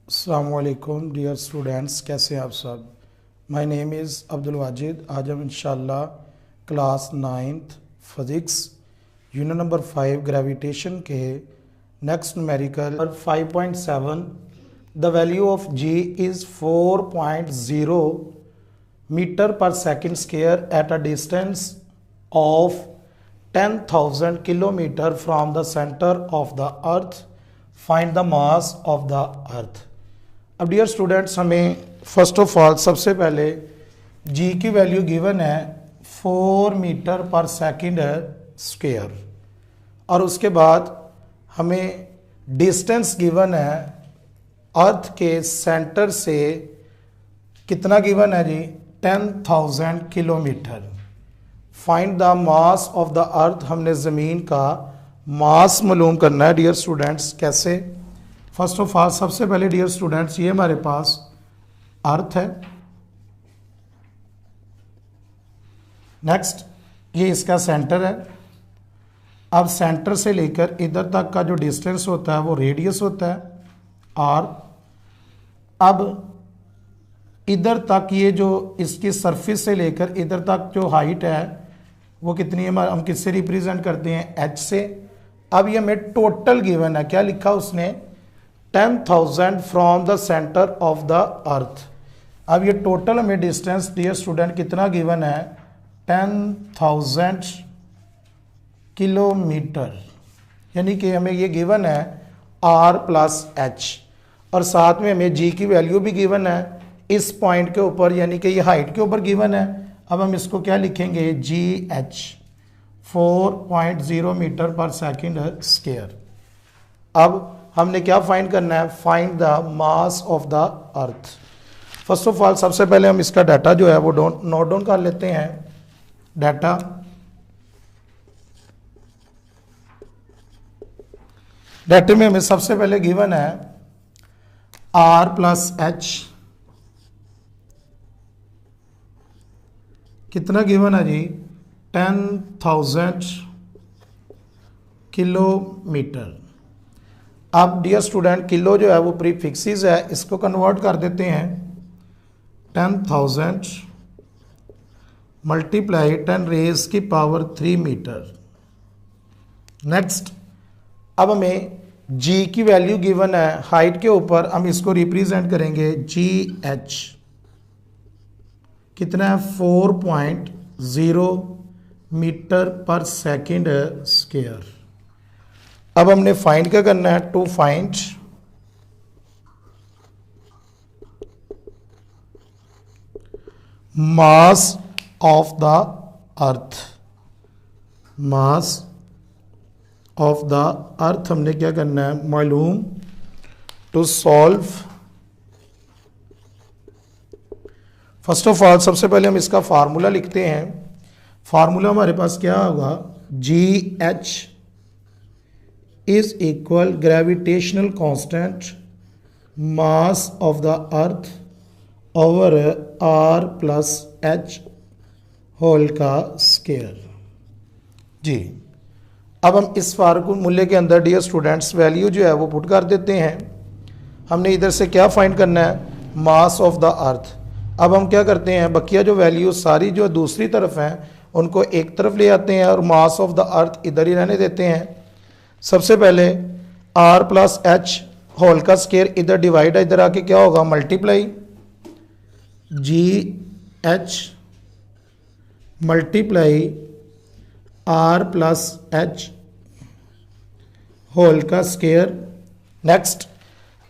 अस्सलामुअलैकुम dear students, कैसे हैं आप सब। My name is Abdul Wajid. आज हम इंशाल्लाह class 9th physics unit number 5 gravitation के next numerical 5.7 the value of G is 4.0 metre per second square at a distance of 10,000 kilometre from the centre of the earth, find the mass of the earth. अब dear students, हमें first of all सबसे पहले जी की value given है 4 metre per second square, और उसके बाद हमें डिस्टेंस गिवन है अर्थ के सेंटर से कितना गिवन है जी, 10,000 kilometre. Find the mass of the earth, हमने ज़मीन का मास मालूम करना है डियर स्टूडेंट्स। कैसे? फर्स्ट ऑफ ऑल सबसे पहले डियर स्टूडेंट्स, ये हमारे पास अर्थ है। नेक्स्ट ये इसका सेंटर है। अब सेंटर से लेकर इधर तक का जो डिस्टेंस होता है वो रेडियस होता है, और अब इधर तक ये जो इसकी सरफेस से लेकर इधर तक जो हाइट है वो कितनी है, हम किससे रिप्रेजेंट करते हैं, एच से। अब ये हमें टोटल गिवन है, क्या लिखा उसने, 10,000 from the centre of the earth. अब ये टोटल हमें डिस्टेंस डियर स्टूडेंट कितना गिवन है, 10,000 किलोमीटर, यानी कि हमें ये गिवन है आर प्लस एच, और साथ में हमें जी की वैल्यू भी गिवन है इस पॉइंट के ऊपर, यानी कि ये हाइट के ऊपर गिवन है। अब हम इसको क्या लिखेंगे, जी H 4.0 metre per second square. अब हमने क्या फाइंड करना है, find the mass of the earth. First of all सबसे पहले हम इसका डाटा जो है वो नोट डाउन कर लेते हैं। डाटे में हमें सबसे पहले गिवन है आर प्लस एच, कितना गिवन है जी, 10,000 किलोमीटर। अब डियर स्टूडेंट किलो जो है वो प्रीफिक्सेस है, इसको कन्वर्ट कर देते हैं 10,000 मल्टीप्लाई 10 रेज की पावर 3 मीटर। नेक्स्ट अब हमें जी की वैल्यू गिवन है हाइट के ऊपर, हम इसको रिप्रेजेंट करेंगे जी एच, कितना है 4.0 मीटर पर सेकेंड स्क्वायर। अब हमने फाइंड क्या करना है, to find mass of the earth. Mass of the earth हमने क्या करना है मालूम, to solve. First of all सबसे पहले हम इसका फार्मूला लिखते हैं। फार्मूला हमारे पास क्या होगा, g H is equal gravitational constant mass of the earth over R plus H whole का स्क्वायर जी। अब हम इस फार्मूले के अंदर डियर स्टूडेंट्स वैल्यू जो है वो पुट कर देते हैं। हमने इधर से क्या फाइंड करना है, मास ऑफ द अर्थ। अब हम क्या करते हैं, बकिया जो वैल्यू सारी जो दूसरी तरफ हैं उनको एक तरफ ले आते हैं और मास ऑफ द अर्थ इधर ही रहने देते हैं। सबसे पहले आर प्लस एच होल का स्क्वायर, इधर डिवाइड है, इधर आके क्या होगा, multiply g h multiply R plus H whole का स्क्वायर। नेक्स्ट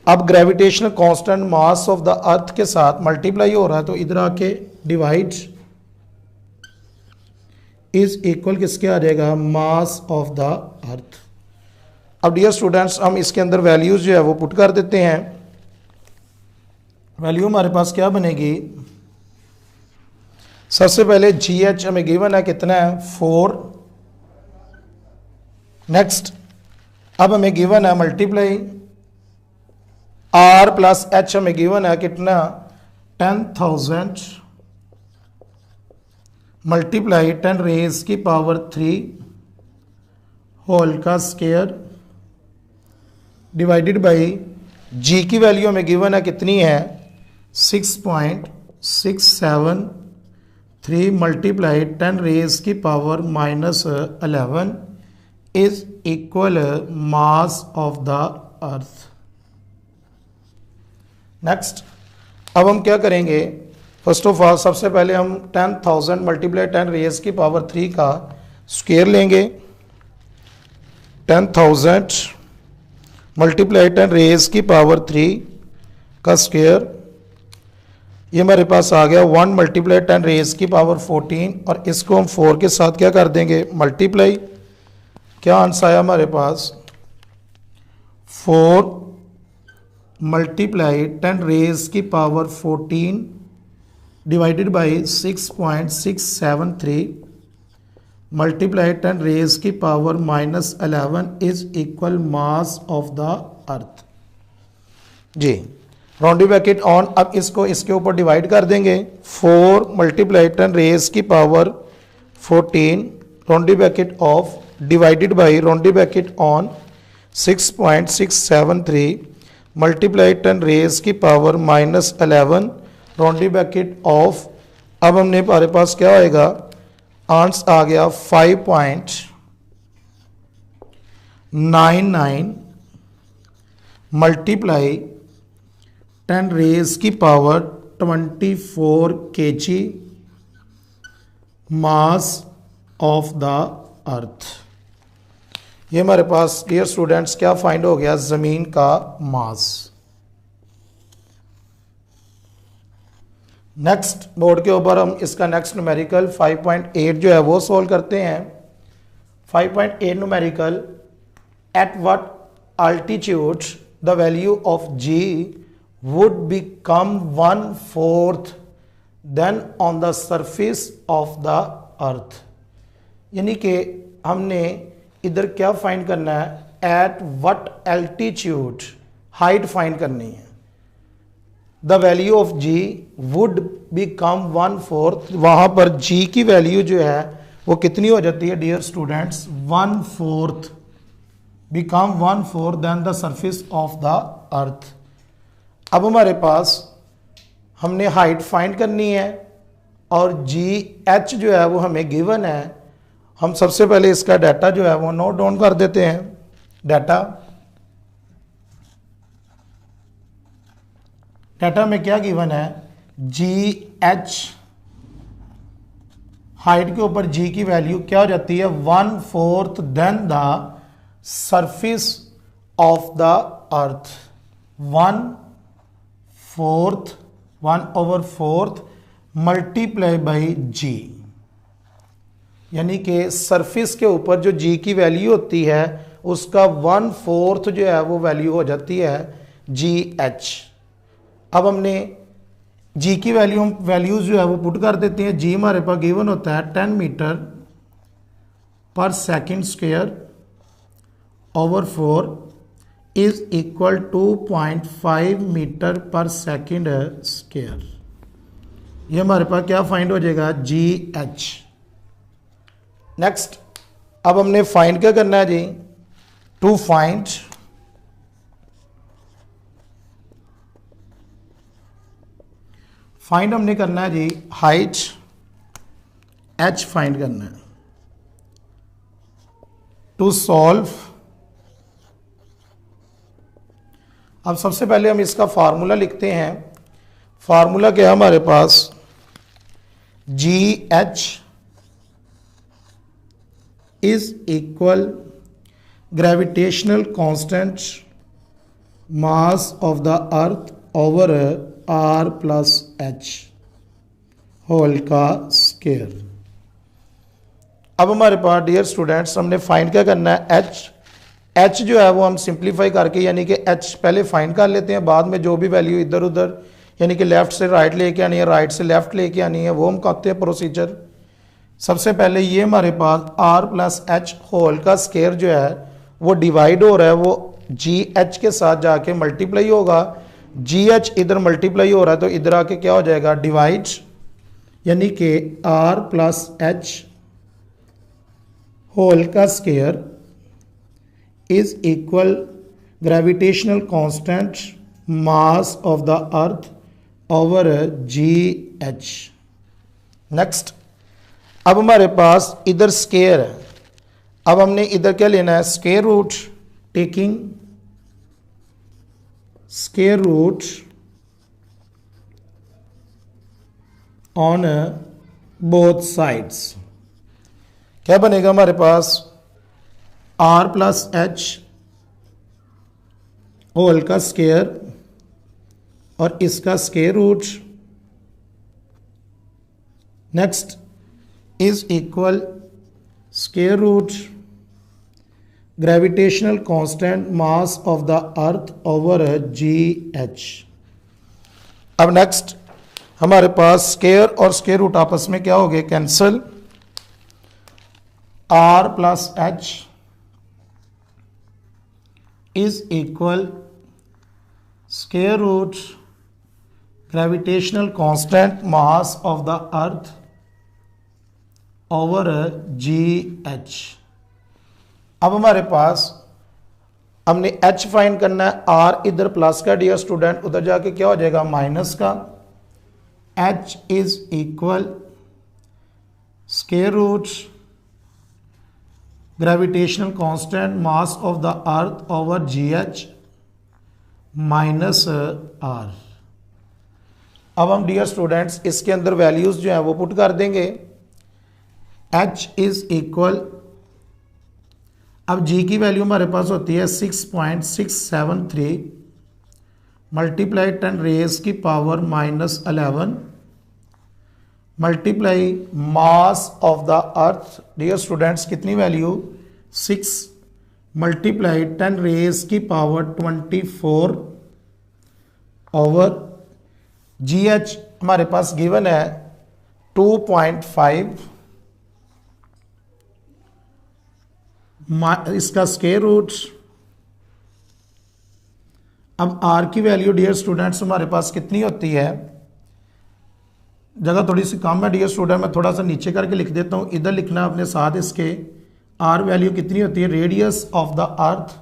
अब gravitational constant mass of the earth के साथ मल्टीप्लाई हो रहा है, तो इधर आके डिवाइड इज इक्वल किसके आ जाएगा, मास ऑफ द अर्थ। अब डियर स्टूडेंट्स हम इसके अंदर वैल्यूज जो है वो पुट कर देते हैं। वैल्यू हमारे पास क्या बनेगी, सबसे पहले जी एच हमें गिवन है कितना है, 4। नेक्स्ट अब हमें गिवन है मल्टीप्लाई आर प्लस एच, हमें गिवन है कितना, 10,000 मल्टीप्लाई 10 रेज की पावर 3 होल का स्क्वायर डिवाइडेड बाई जी की वैल्यू हमें गिवन है कितनी है 6.673 मल्टीप्लाई 10 रेज की power -11 is equal mass of the earth. Next अब हम क्या करेंगे, फर्स्ट ऑफ ऑल सबसे पहले हम 10,000 मल्टीप्लाई 10 रेज की पावर 3 का स्क्वायर लेंगे। 10,000 मल्टीप्लाई 10 रेज की पावर 3 का स्क्वायर, ये हमारे पास आ गया 1 मल्टीप्लाई 10 रेज की पावर 14 और इसको हम 4 के साथ क्या कर देंगे मल्टीप्लाई। क्या आंसर आया हमारे पास 4 मल्टीप्लाई 10 रेज की power 14 divided by 6.673 multiply 10 raise की power -11 is equal mass of the earth G. Rounding bracket on, अब इसको इसके ऊपर डिवाइड कर देंगे। 4 मल्टीप्लाई 10 रेज की power 14 rounding bracket off divided by rounding bracket on 6.673 multiply 10 raise की पावर -11 राउंडिंग ब्रैकेट ऑफ। अब हमने हमारे पास क्या आएगा, आंसर आ गया 5.99 मल्टीप्लाई 10 रेज की power 24 kg mass of the अर्थ। ये हमारे पास डियर स्टूडेंट्स क्या फाइंड हो गया, जमीन का मास। नेक्स्ट बोर्ड के ऊपर हम इसका नेक्स्ट न्यूमेरिकल 5.8 जो है वो सॉल्व करते हैं। 5.8 numerical, at what altitude the value of g would become 1/4 than on the surface of the earth. यानी कि हमने इधर क्या फाइंड करना है, at what altitude height find करनी है। The value of g would become 1/4, वहां पर जी की वैल्यू जो है वो कितनी हो जाती है dear students 1/4, become 1/4 than the surface of the earth. अब हमारे पास हमने हाइट फाइंड करनी है और जी एच जो है वो हमें गिवन है। हम सबसे पहले इसका डाटा जो है वो नोट डाउन कर देते हैं। डाटा में क्या गिवन है, जी एच हाइट के ऊपर जी की वैल्यू क्या हो जाती है 1/4 than the surface of the earth. 1/4 multiply by G, यानी कि सरफेस के ऊपर जो जी की वैल्यू होती है उसका 1/4 जो है वो वैल्यू हो जाती है जी एच। अब हमने जी की वैल्यूज जो है वो पुट कर देते हैं। जी हमारे पास गिवन होता है 10 मीटर पर second square over 4 is equal 2.5 metre पर सेकंड स्क्वायर। ये हमारे पास क्या फाइंड हो जाएगा जी एच। नेक्स्ट अब हमने फाइंड क्या करना है जी, टू फाइंड हमने करना है जी हाइट एच फाइंड करना है। टू सॉल्व, अब सबसे पहले हम इसका फार्मूला लिखते हैं। फार्मूला क्या है हमारे पास, G H is equal gravitational constant mass of the earth over R plus H whole का स्क्वायर। अब हमारे पास डियर स्टूडेंट्स हमने फाइंड क्या करना है, एच जो है वो हम सिंप्लीफाई करके यानी कि एच पहले फाइंड कर लेते हैं, बाद में जो भी वैल्यू इधर उधर यानी कि लेफ्ट से राइट लेके आनी है, राइट से लेफ्ट लेके आनी है, वो हम करते हैं प्रोसीजर। सबसे पहले ये हमारे पास आर प्लस एच होल का स्क्वायर जो है वो डिवाइड हो रहा है, वो जी एच के साथ जाके मल्टीप्लाई होगा। जी एच इधर मल्टीप्लाई हो रहा है तो इधर आके क्या हो जाएगा डिवाइड, यानी कि आर प्लस एच होल का square is equal gravitational constant mass of the earth over GH। Next, अब हमारे पास इधर स्केयर है। अब हमने इधर क्या लेना है, square root, taking square root on both sides. क्या बनेगा हमारे पास, R प्लस H होल का स्केयर और इसका square root. Next is equal square root gravitational constant mass of the earth over GH। अब नेक्स्ट हमारे पास स्केयर और स्केयर रूट आपस में क्या हो गए, cancel. R plus H is equal square root gravitational constant mass of the earth over GH। अब हमारे पास हमने H फाइंड करना है, R इधर प्लस का डियर स्टूडेंट, उधर जाके क्या हो जाएगा माइनस का। H is equal square root gravitational constant mass of the earth over GH minus R। अब हम डियर स्टूडेंट्स इसके अंदर वैल्यूज जो है वो पुट कर देंगे। H इज इक्वल, अब G की वैल्यू हमारे पास होती है 6.673 मल्टीप्लाई 10 रेज की power -11 multiply mass of the earth. Dear students कितनी वैल्यू, 6 मल्टीप्लाई 10 रेज की पावर 24 ओवर GH हमारे पास गिवन है 2.5, इसका स्केयर रूट। अब R की वैल्यू डियर स्टूडेंट्स हमारे पास कितनी होती है, जगह थोड़ी सी कम है डियर स्टूडेंट, मैं थोड़ा सा नीचे करके लिख देता हूँ, इधर लिखना अपने साथ इसके। R वैल्यू कितनी होती है, radius of the earth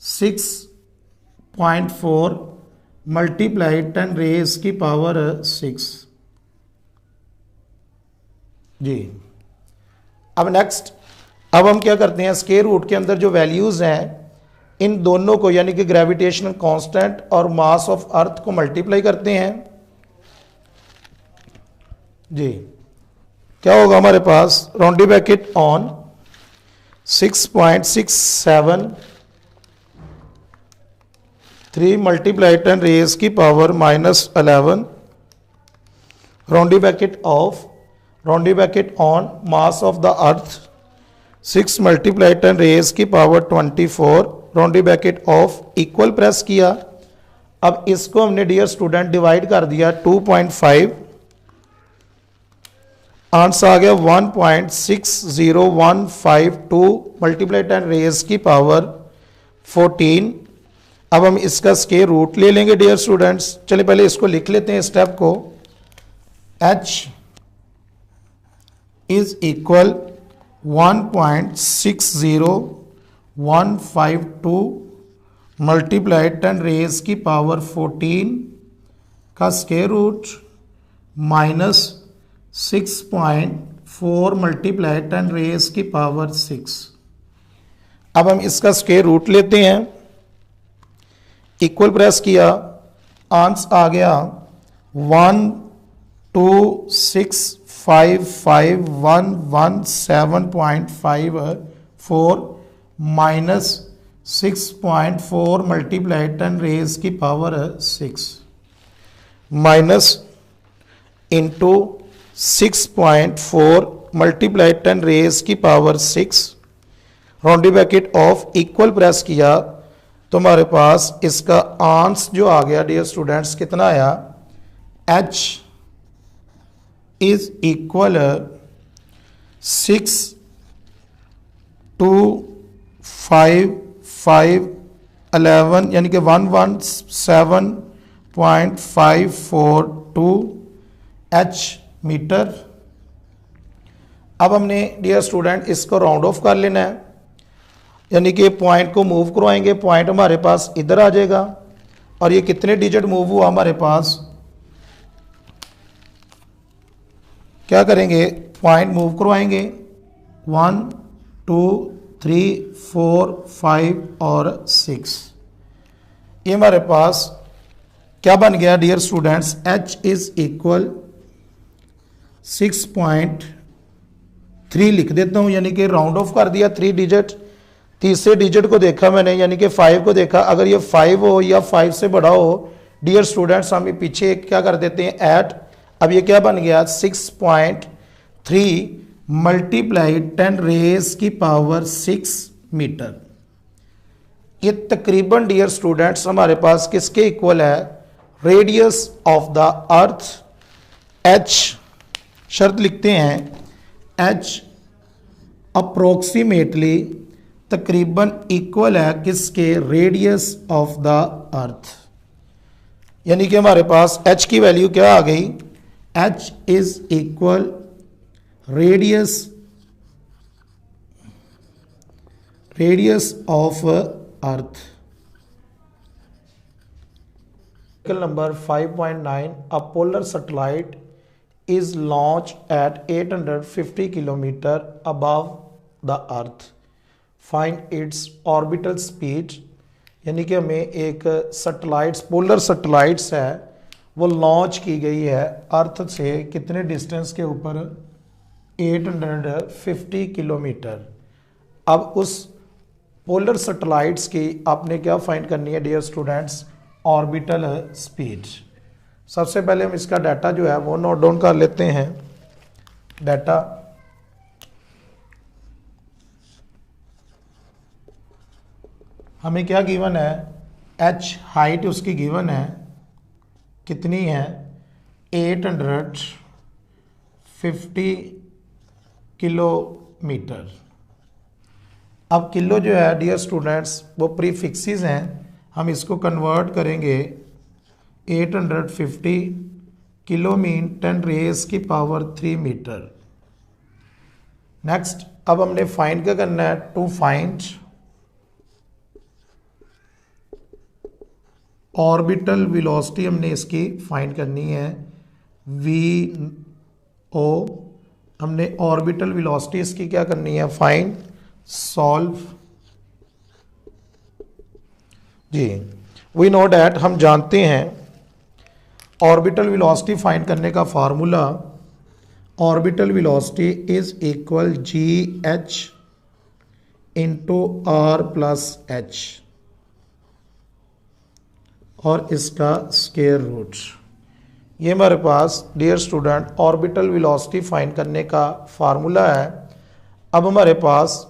6.4 multiply 10 raise की पावर 6 जी। अब नेक्स्ट, अब हम क्या करते हैं, स्केयर रूट के अंदर जो वैल्यूज हैं इन दोनों को यानी कि ग्रेविटेशनल कांस्टेंट और मास ऑफ अर्थ को मल्टीप्लाई करते हैं जी। क्या होगा हमारे पास, round bracket on 6.673 multiply 10 raise की power -11 round bracket on mass of the earth 6 multiply 10 raise की power 24 round bracket off, equal press किया। अब इसको हमने डियर स्टूडेंट डिवाइड कर दिया 2.5, आंसर आ गया 1.60152 मल्टीप्लाई 10 रेज की पावर 14। अब हम इसका स्केयर रूट ले लेंगे डियर स्टूडेंट्स। चलिए पहले इसको लिख लेते हैं स्टेप को। H is equal 1.60152 multiply 10 raise की पावर 14 का square root minus 6.4 multiply 10 raise की पावर 6। अब हम इसका स्केयर रूट लेते हैं, इक्वल प्रेस किया, आंसर आ गया 126551117.54 माइनस 6.4 मल्टीप्लाई 10 रेज की power 6 minus into 6.4 multiply 10 raise की power 6 round bracket off, equal press किया तो हमारे पास इसका आंसर जो आ गया डियर स्टूडेंट्स कितना आया, H इज इक्वल 62511 यानी कि 117.542 H मीटर। अब हमने डियर स्टूडेंट इसको राउंड ऑफ कर लेना है, यानी कि पॉइंट को मूव करवाएंगे, पॉइंट हमारे पास इधर आ जाएगा। और ये कितने डिजिट मूव हुआ हमारे पास, क्या करेंगे, पॉइंट मूव करवाएंगे 1 2 3 4 5 और 6। ये हमारे पास क्या बन गया dear students, h is equal 6.3 लिख देता हूं, यानी कि राउंड ऑफ कर दिया 3 डिजिट। तीसरे डिजिट को देखा मैंने, यानी कि 5 को देखा, अगर ये 5 हो या 5 से बड़ा हो डियर स्टूडेंट्स, हम ये पीछे क्या कर देते हैं ऐड। अब ये क्या बन गया 6.3 मल्टीप्लाइड 10 रेज की पावर 6 मीटर। ये तकरीबन डियर स्टूडेंट्स हमारे पास किसके इक्वल है, radius of the earth h, शर्त लिखते हैं h अप्रोक्सीमेटली तकरीबन इक्वल है किसके, रेडियस ऑफ द अर्थ। यानी कि हमारे पास h की वैल्यू क्या आ गई, h is equal radius of earth. Number 5.9, a polar satellite is launched at 850 kilometer above the earth, find its orbital speed। यानी कि हमें एक सैटेलाइट्स, पोलर सैटेलाइट्स है, वो लॉन्च की गई है अर्थ से कितने डिस्टेंस के ऊपर, 850 किलोमीटर। अब उस पोलर सैटेलाइट्स की आपने क्या फाइंड करनी है डियर स्टूडेंट्स, ऑर्बिटल स्पीड। सबसे पहले हम इसका डाटा जो है वो नोट डाउन कर लेते हैं। डाटा हमें क्या गिवन है, h हाइट उसकी गिवन है, कितनी है 850 किलोमीटर। अब किलो जो है डियर स्टूडेंट्स वो प्रीफिक्सेस हैं, हम इसको कन्वर्ट करेंगे 850 किलो मीन 10 रेज की पावर 3 मीटर। नेक्स्ट अब हमने फाइंड क्या करना है, टू फाइंड ऑर्बिटल वेलोसिटी, हमने इसकी फाइंड करनी है VO। हमने ऑर्बिटल वेलोसिटी इसकी क्या करनी है, find, solve G. We know that, हम जानते हैं ऑर्बिटल वेलोसिटी फाइंड करने का formula, orbital velocity is equal GH into R plus H और इसका स्क्वायर रूट। ये हमारे पास dear student orbital velocity find करने का फार्मूला है। अब हमारे पास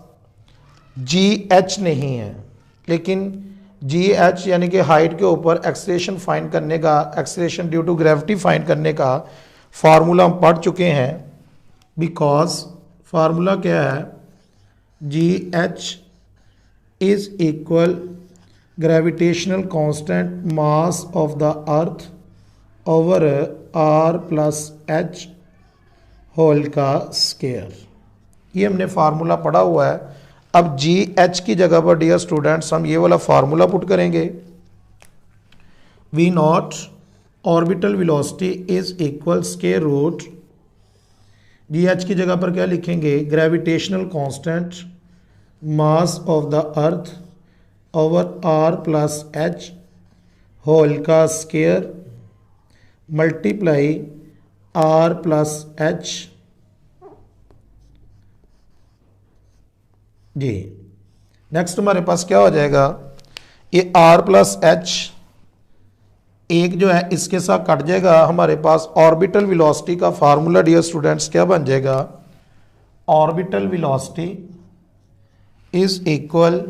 GH नहीं है, लेकिन GH यानी कि हाइट के ऊपर एक्सेलरेशन फाइंड करने का, acceleration due to gravity find करने का फार्मूला हम पढ़ चुके हैं। बिकॉज फार्मूला क्या है, GH is equal gravitational constant mass of the earth over R plus H whole का स्क्वायर। ये हमने फार्मूला पढ़ा हुआ है। अब GH की जगह पर डियर स्टूडेंट्स हम ये वाला फार्मूला पुट करेंगे, V not orbital velocity is equal square root, GH की जगह पर क्या लिखेंगे, gravitational constant mass of the earth over R plus H whole का square multiply R plus H G. Next हमारे पास क्या हो जाएगा, ये R प्लस H एक जो है इसके साथ कट जाएगा, हमारे पास ऑर्बिटल वेलोसिटी का फार्मूला डियर स्टूडेंट्स क्या बन जाएगा, orbital velocity is equal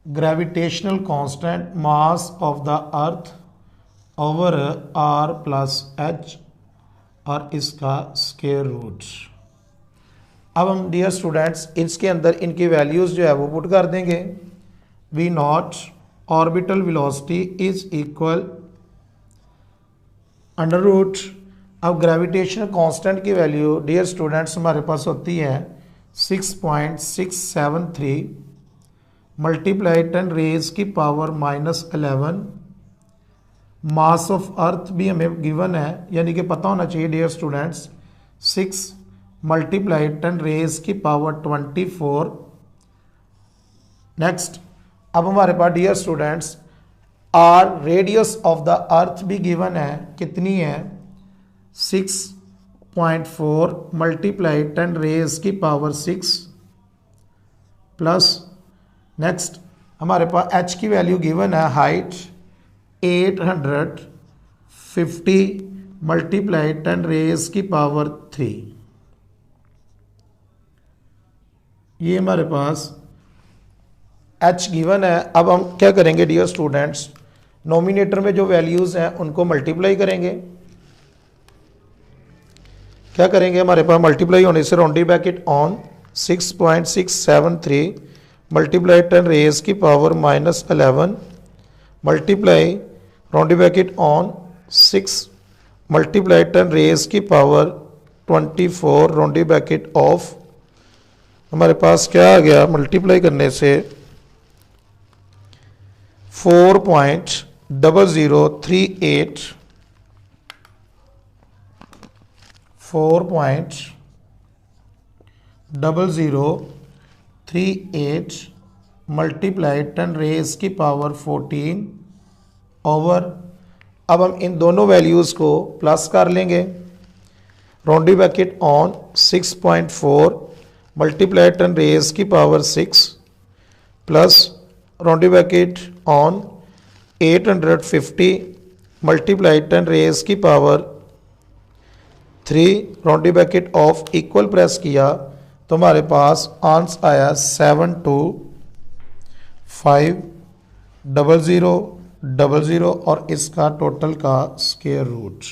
gravitational constant mass of the earth over R plus H और इसका स्क्वायर रूट। अब हम डियर स्टूडेंट्स इसके अंदर इनकी वैल्यूज़ जो है वो पुट कर देंगे। V not orbital velocity is equal under root, अब ग्रेविटेशनल कांस्टेंट की वैल्यू डियर स्टूडेंट्स हमारे पास होती है 6.673 मल्टीप्लाई 10 रेज की पावर -11 मास ऑफ अर्थ भी हमें गिवन है, यानी कि पता होना चाहिए डियर स्टूडेंट्स, 6 मल्टीप्लाई 10 रेज की पावर 24। नेक्स्ट, अब हमारे पास dear students R radius of the earth भी गिवन है, कितनी है 6.4 मल्टीप्लाई 10 रेज की पावर 6 प्लस नेक्स्ट हमारे पास h की वैल्यू गिवन है हाइट 850 मल्टीप्लाई 10 रेज की पावर 3। ये हमारे पास h गिवन है। अब हम क्या करेंगे डियर स्टूडेंट्स, नोमिनेटर में जो वैल्यूज हैं उनको मल्टीप्लाई करेंगे। क्या करेंगे, हमारे पास मल्टीप्लाई होने से rounding bracket on 6.673 multiply 10 raise की power -11 multiply rounding bracket on 6 multiply 10 raise की पावर 24 राउंडिंग ब्रैकेट ऑफ, हमारे पास क्या आ गया मल्टीप्लाई करने से 4.0038 मल्टीप्लाई 10 रेज की पावर 14 ओवर, अब हम इन दोनों वैल्यूज़ को प्लस कर लेंगे। Rounding bracket on 6.4 multiply 10 raise की power 6 plus rounding bracket on 850 multiply 10 raise की power 3 rounding bracket off equal press किया तो हमारे पास आंसर आया 72500 और इसका टोटल का स्क्वायर रूट।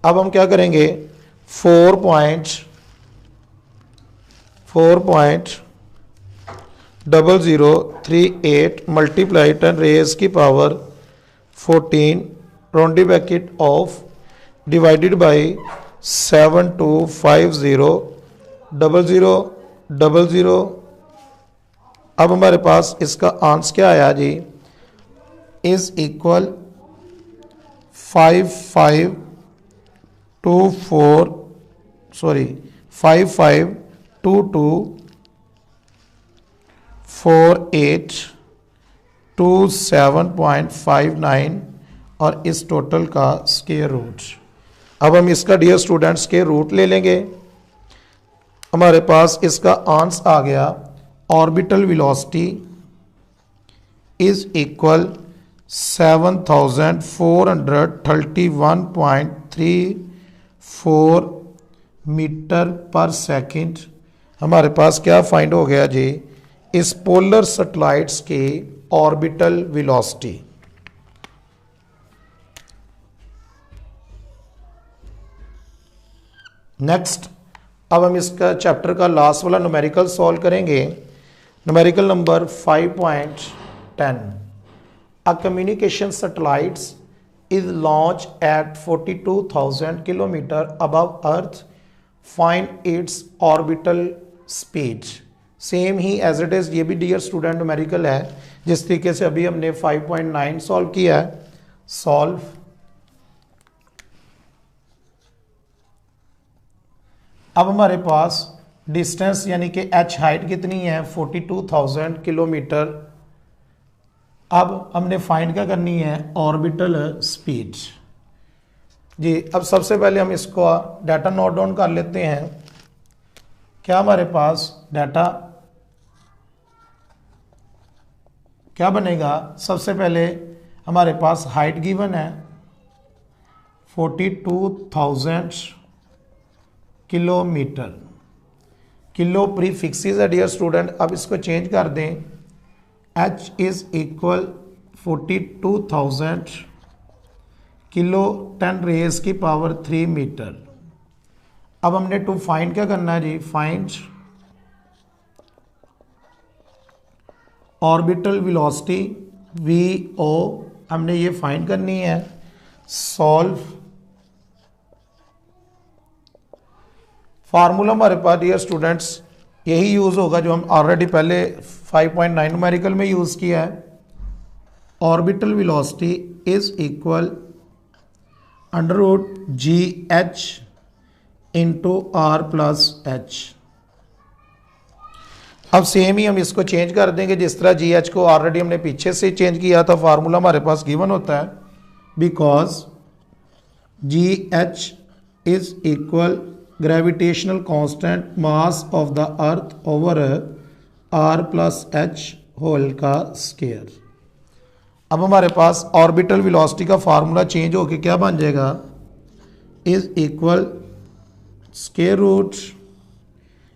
अब हम क्या करेंगे 4.0038 मल्टीप्लाई 10 रेज की power 14 rounding bracket off divided by 7250000। अब हमारे पास इसका आंसर क्या आया जी, इज इक्वल 55224827.59 और इस टोटल का स्क्वायर रूट। अब हम इसका डियर स्टूडेंट्स के रूट ले लेंगे। हमारे पास इसका आंसर आ गया orbital velocity is equal 7431.34 metre पर सेकंड। हमारे पास क्या फाइंड हो गया जी, इस पोलर सैटेलाइट्स के ऑर्बिटल वेलोसिटी। नेक्स्ट, अब हम इसका चैप्टर का लास्ट वाला न्यूमेरिकल सॉल्व करेंगे। Numerical number 5.10। A communication satellites is launch at 42,000 kilometre above earth, find its orbital speed. Same ही एज इट इज ये भी डियर स्टूडेंट न्यूमेरिकल है, जिस तरीके से अभी हमने 5.9 सॉल्व किया है। सॉल्व। अब हमारे पास डिस्टेंस यानी कि h हाइट कितनी है 42,000 किलोमीटर। अब हमने फाइंड क्या करनी है, ऑर्बिटल स्पीड जी। अब सबसे पहले हम इसको डाटा नोट डाउन कर लेते हैं। क्या हमारे पास डाटा क्या बनेगा, सबसे पहले हमारे पास हाइट गिवन है 42,000 किलोमीटर। किलो प्रीफिक्सेस है डियर स्टूडेंट। अब इसको चेंज कर दें, h is equal 42,000 kilo 10 raise की पावर 3 मीटर। अब हमने टू फाइंड क्या करना है जी, फाइंड ऑर्बिटल वेलोसिटी VO हमने ये फाइंड करनी है। सॉल्व। फार्मूला हमारे पास डियर स्टूडेंट्स यही यूज़ होगा जो हम ऑलरेडी पहले 5.9 न्यूमेरिकल में यूज़ किया है। Orbital velocity is equal under root G H into R plus H. अब सेम ही हम इसको चेंज कर देंगे, जिस तरह जी एच को ऑलरेडी हमने पीछे से चेंज किया था। फार्मूला हमारे पास गिवन होता है because G H is equal gravitational constant mass of the earth over R plus H whole का स्क्वायर। अब हमारे पास ऑर्बिटल वेलोसिटी का फार्मूला चेंज होके क्या बन जाएगा, is equal square root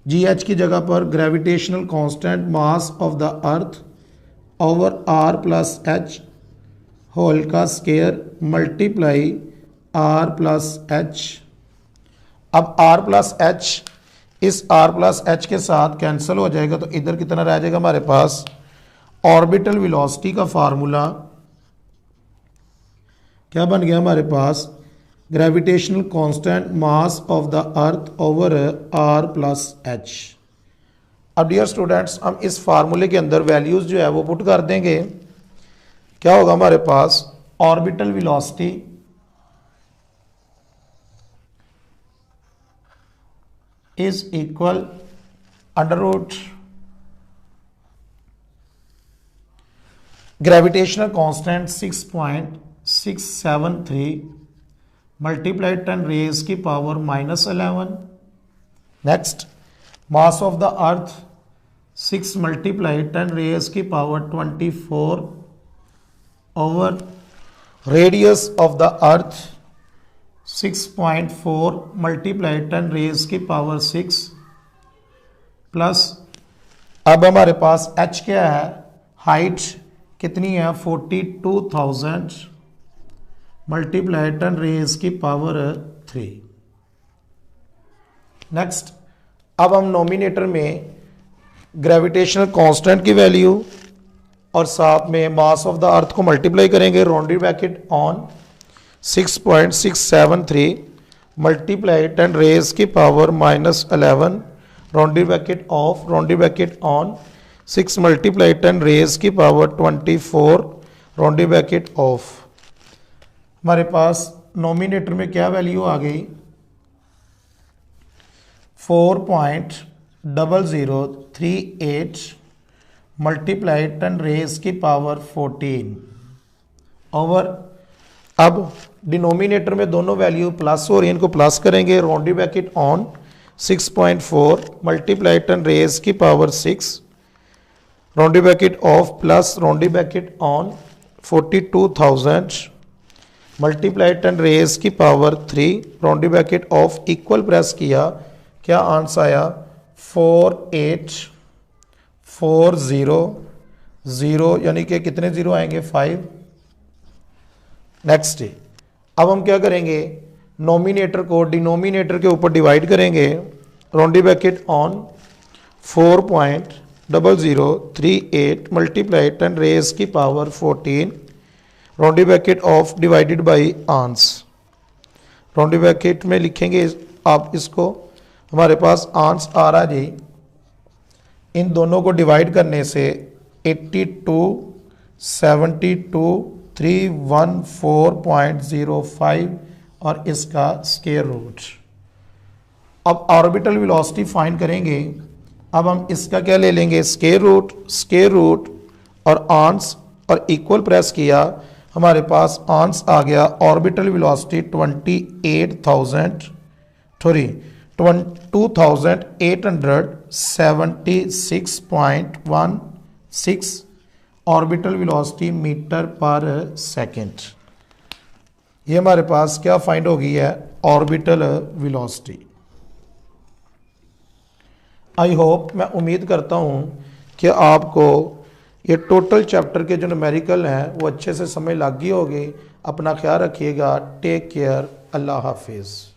G H की जगह पर gravitational constant mass of the earth over R plus H whole का square multiply R plus H. अब आर प्लस एच इस आर प्लस एच के साथ कैंसिल हो जाएगा, तो इधर कितना रह जाएगा हमारे पास, ऑर्बिटल वेलोसिटी का फार्मूला क्या बन गया हमारे पास, gravitational constant mass of the earth over R plus H. अब डियर स्टूडेंट्स, हम इस फार्मूले के अंदर वैल्यूज जो है वो पुट कर देंगे। क्या होगा हमारे पास, orbital velocity is equal under root gravitational constant 6.673 multiply 10 raise की power -11। Next, mass of the earth 6 multiply 10 raise की power 24 over radius of the earth 6.4 multiply 10 raise की पावर 6 प्लस, अब हमारे पास h क्या है, हाइट कितनी है 42,000 मल्टीप्लाई 10 रेज की पावर 3। नेक्स्ट, अब हम नोमिनेटर में ग्रेविटेशनल कांस्टेंट की वैल्यू और साथ में मास ऑफ द अर्थ को मल्टीप्लाई करेंगे। Rounded bracket on 6.673 multiply 10 raise की power -11 rounded bracket on 6 multiply 10 raise की पावर 24 राउंडेड ब्रैकेट ऑफ। हमारे पास नोमिनेटर में क्या वैल्यू आ गई, 4.0038 मल्टीप्लाई 10 रेज की पावर 14 ओवर, अब डिनोमिनेटर में दोनों वैल्यू प्लस हो रही है, इनको प्लस करेंगे। Rounded bracket on 6.4 multiply 10 raise की power 6 rounded bracket off plus rounded bracket on 42,000 multiply 10 raise की power 3 rounded bracket off equal press किया, क्या आंसर आया 48,400, यानी कि कितने जीरो आएंगे 5। नेक्स्ट, अब हम क्या करेंगे, नोमिनेटर को डिनोमिनेटर के ऊपर डिवाइड करेंगे। Rounded bracket on 4.0038 multiply 10 raise की power 14 rounded bracket off divided by ans. Rounded bracket में लिखेंगे आप इसको, हमारे पास आंस आ रहा जी, इन दोनों को डिवाइड करने से 82, 72, 314.05 और इसका स्क्वायर रूट। अब ऑर्बिटल वेलोसिटी फाइंड करेंगे। अब हम इसका क्या ले लेंगे, स्क्वायर रूट और आंस और इक्वल प्रेस किया, हमारे पास आंस आ गया orbital velocity 2876.16 orbital velocity metre पर सेकंड। ये हमारे पास क्या फाइंड हो गई है, ऑर्बिटल वेलोसिटी। आई होप, मैं उम्मीद करता हूँ कि आपको ये टोटल चैप्टर के जो न्यूमेरिकल हैं वो अच्छे से समझ लग गई होगी। अपना ख्याल रखिएगा, टेक केयर, अल्लाह हाफिज़।